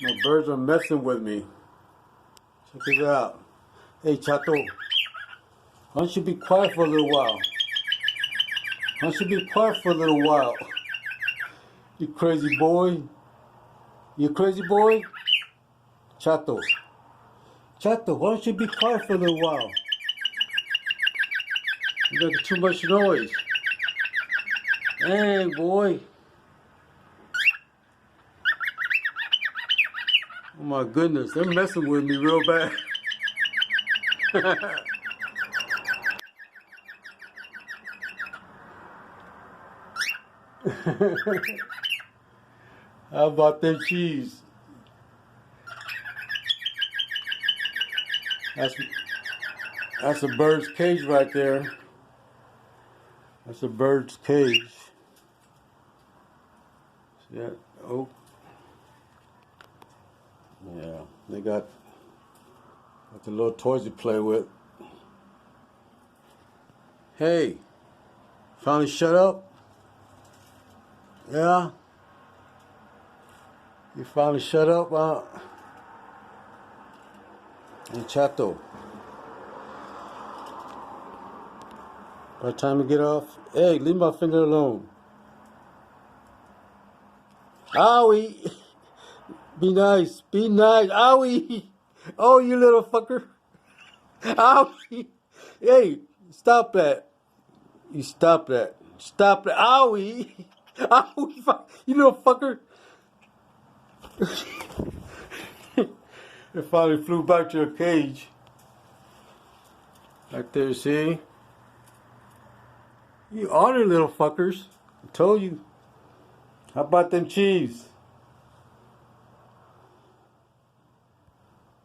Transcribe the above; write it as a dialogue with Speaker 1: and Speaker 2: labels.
Speaker 1: My birds are messing with me. Check it out. Hey, Chato. Why don't you be quiet for a little while? Why don't you be quiet for a little while? You crazy boy. You crazy boy? Chato. Chato, why don't you be quiet for a little while? You're making too much noise. Hey, boy. Oh my goodness, they're messing with me real bad. How about them cheese? That's a bird's cage right there. That's a bird's cage. See that? Oh. Yeah, they got the little toys to play with. Hey, finally shut up? Yeah? You finally shut up, huh? Hey, Chato. By the time to get off? Hey, leave my finger alone. Owie! Be nice. Be nice. Owie! Oh, you little fucker. Owie! Hey, stop that. You stop that. Stop that. Owie! Owie! You little fucker. It finally flew back to a cage. Right there, see? You honor little fuckers. I told you. How about them cheese?